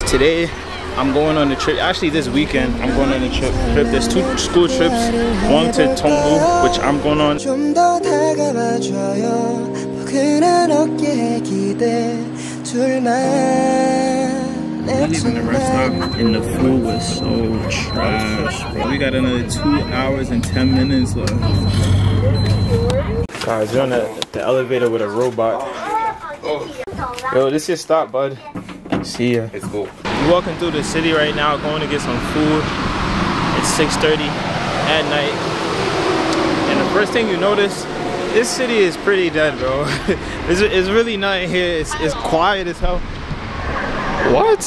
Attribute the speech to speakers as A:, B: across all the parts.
A: Today, I'm going on a trip. Actually, this weekend, I'm going on a trip. There's 2 school trips. One to Tonglu, which I'm going on. We're leaving the rest stop, and the food was so trash, bro. We got another 2 hours and 10 minutes left. Guys, we're on the elevator with a robot. Yo, this is your stop, bud. See ya. It's cool. We're walking through the city right now, going to get some food. It's 6:30 at night. And the first thing you notice, this city is pretty dead, bro. It's really not here. It's quiet as hell. What?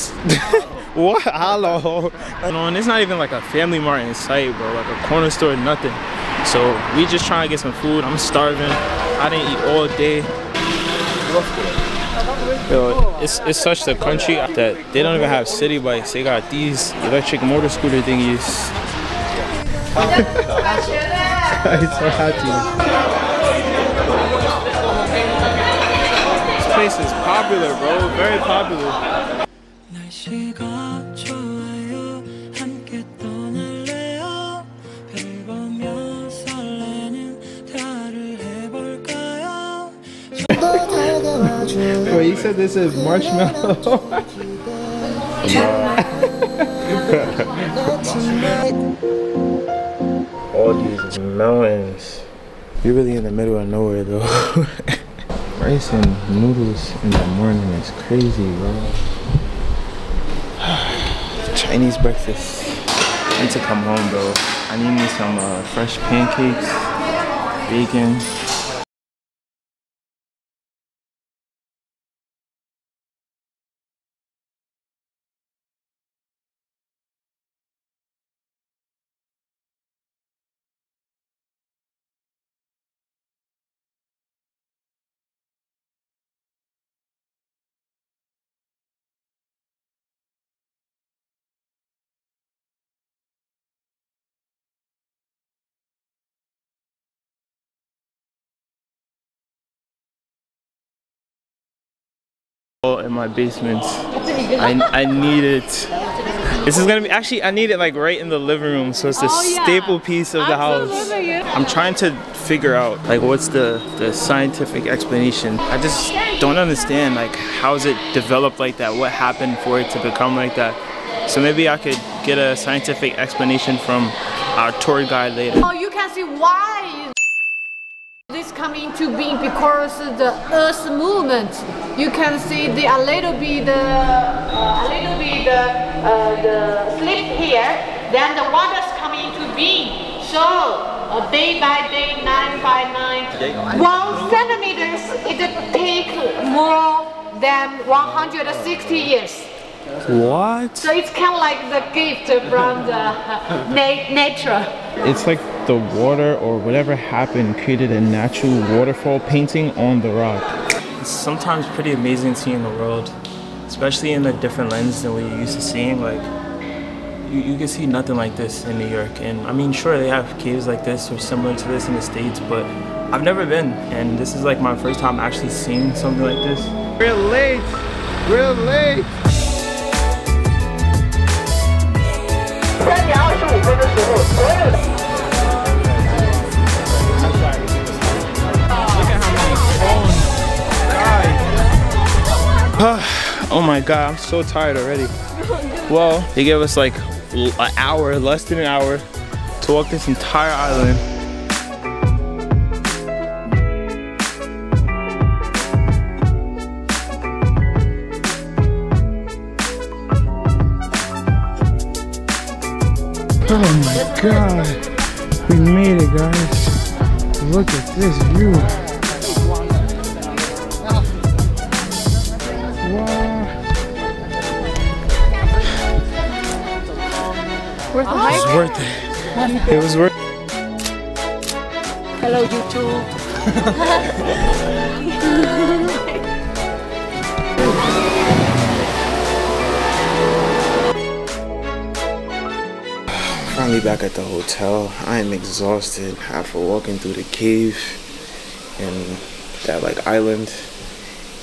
A: What? Hello. And it's not even like a Family Mart in sight, bro. Like a corner store, nothing. So we just trying to get some food. I'm starving. I didn't eat all day. Yo, it's such the country that they don't even have city bikes. They got these electric motor scooter thingies. It's so happy. This place is popular, bro. Very popular. Wait, you said this is marshmallow? All these mountains. You're really in the middle of nowhere though. Rice and noodles in the morning is crazy, bro. Chinese breakfast. I need to come home, bro. I need me some fresh pancakes, bacon. In my basement. I need it. This is gonna be, actually I need it like right in the living room, so it's the staple piece of the house. I'm trying to figure out like what's the scientific explanation. I just don't understand like how is it developed like that, what happened for it to become like that. So maybe I could get a scientific explanation from our tour guide later.
B: Oh, you can see why this come into being because the Earth's movement. You can see the a little bit the slip here. Then the waters come into being. So day by day, 9 by 9, 1 centimeters. It take more than 160 years.
A: What?
B: So it's kind of like the gift from the nature.
A: It's like the water or whatever happened created a natural waterfall painting on the rock. It's sometimes pretty amazing seeing the world, especially in a different lens than what you're used to seeing. Like you can see nothing like this in New York, and I mean sure they have caves like this or similar to this in the States, but I've never been, and this is like my first time actually seeing something like this. Real late, real late. Oh my god, I'm so tired already. Well, they gave us like an hour, less than an hour, to walk this entire island. Oh my god, we made it, guys. Look at this view. It was worth it. It was worth it.
B: Hello, YouTube.
A: Finally back at the hotel. I am exhausted after walking through the cave and that like island.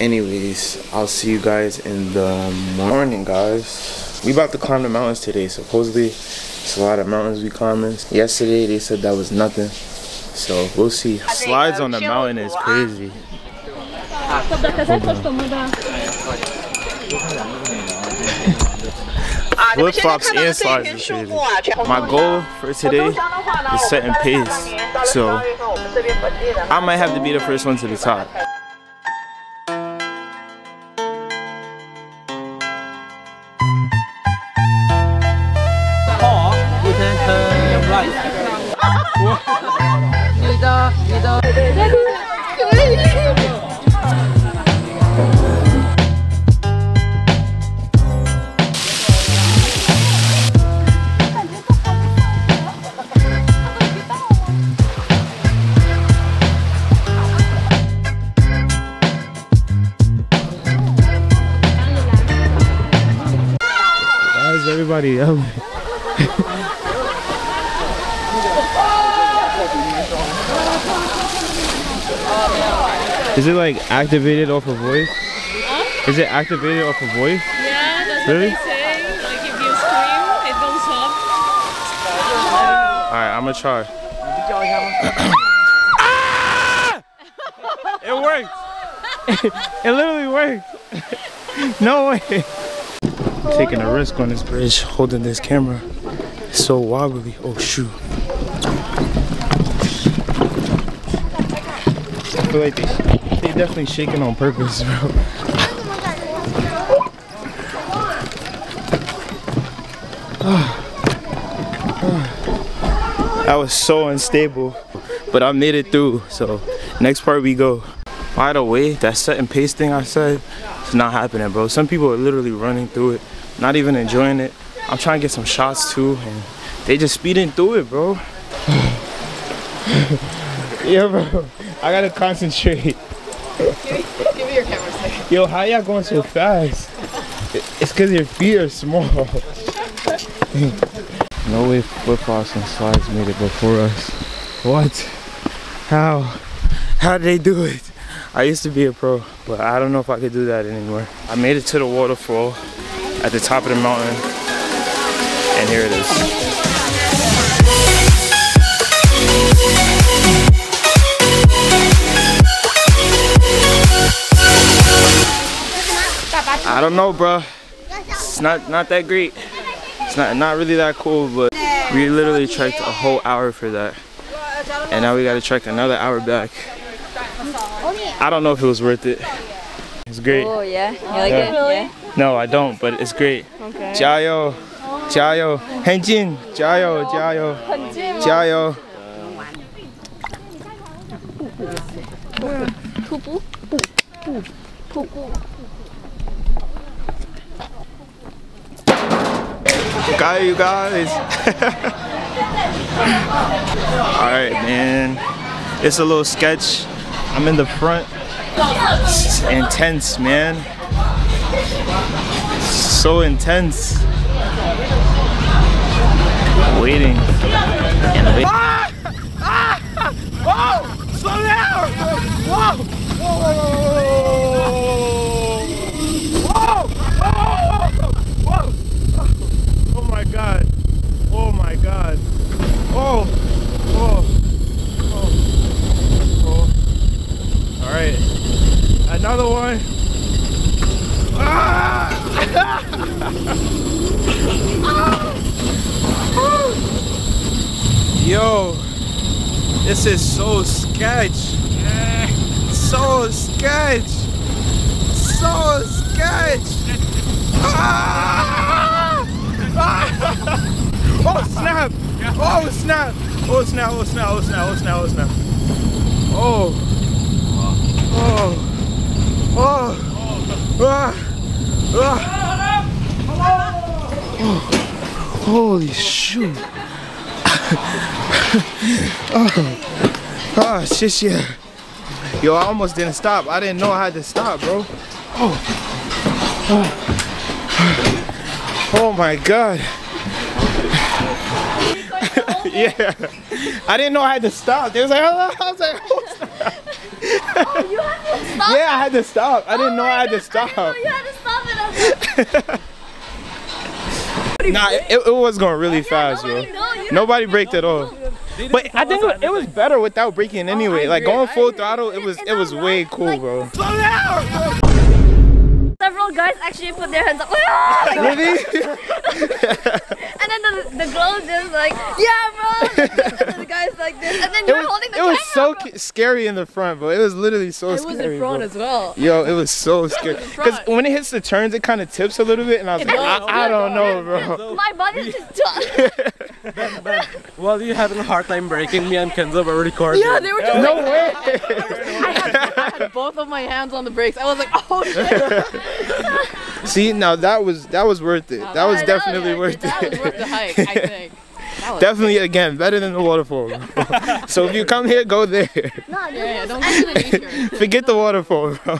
A: Anyways, I'll see you guys in the morning, guys. We about to climb the mountains today. Supposedly, it's a lot of mountains we climbing. Yesterday, they said that was nothing. So, we'll see. Slides on the mountain is crazy. Flip flops and slides is crazy. My goal for today is setting pace. So, I might have to be the first one to the top. Why is everybody yelling? Is it like activated off of voice? Huh? Is it activated off of voice?
C: Yeah, that's
A: really?
C: What they say. Like if you scream, it don't stop.
A: Alright, I'm gonna try. Ah! It worked! It literally worked! No way! Taking a risk on this bridge, holding this camera. It's so wobbly. Oh shoot. I feel like they definitely shaking on purpose, bro. That was so unstable, but I made it through. So next part we go. By the way, that set and pace thing I said, it's not happening, bro. Some people are literally running through it, not even enjoying it. I'm trying to get some shots too, and they just speeding through it, bro. Yeah, bro. I gotta concentrate. Give me your camera stick. Yo, how y'all going so fast? It's cause your feet are small. No way flip-flops and slides made it before us. What? How? How did they do it? I used to be a pro, but I don't know if I could do that anymore. I made it to the waterfall at the top of the mountain, and here it is. I don't know, bro. It's not that great. It's not really that cool, but we literally trekked a whole hour for that, and now we gotta trek another hour back. I don't know if it was worth it. It's great.
C: Oh yeah, you like it? Yeah.
A: No, I don't, but it's great.
C: Okay.
A: 加油，加油，很近，加油，加油，加油。
C: 瀑布，瀑布。
A: Got you guys. Alright, man. It's a little sketch. I'm in the front. It's intense, man. So intense. Waiting. And waiting. Ah! Ah! Whoa! Slow down! Whoa! Whoa! Whoa! Whoa! Oh my god. Oh my god. Oh. Oh. Oh. Oh. Alright. Another one. Ah! Yo. This is so sketch. So sketch. So sketch. Ah! Oh snap! Oh snap! Oh snap! Oh snap! Oh snap! Oh snap! Oh snap! Oh! Oh! Oh! Ah! Ah! Oh! Holy shoot! Oh, shit, yeah. Yo, I almost didn't stop. I didn't know I had to stop, bro. Oh! Oh! Oh my god. Yeah. I didn't know I had to stop. They was like, oh, I was like, oh,
C: you had to stop?
A: Yeah, I had to stop. I didn't know I had to stop.
C: I didn't know you had to stop it.
A: Nah, it was going really fast, bro. Nobody braked at all. But I think it was better without braking anyway. Like going full throttle, it was way cool, bro.
C: Slow down! Several guys actually put their hands up.
A: Really?
C: And then the girl just like, yeah, bro. And then the guys like this. And then you're holding the camera.
A: It was so scary in the front, bro. It was literally so scary.
C: It was in front as well.
A: Yo, it was so scary. Because when it hits the turns, it kind of tips a little bit, and I was like, I don't know, bro.
C: My body's just done.
D: Well, you had a hard time braking. Me and Kenzo were recording.
C: Yeah, they were just
A: No way.
C: I had both of my hands on the brakes. I was like, oh shit.
A: See, now that was worth it. That was definitely worth it.
C: That was worth the hike, I think.
A: Definitely, again, better than the waterfall. So if you come here, go there.
C: No, yeah, don't go to the nature.
A: Forget the waterfall, bro.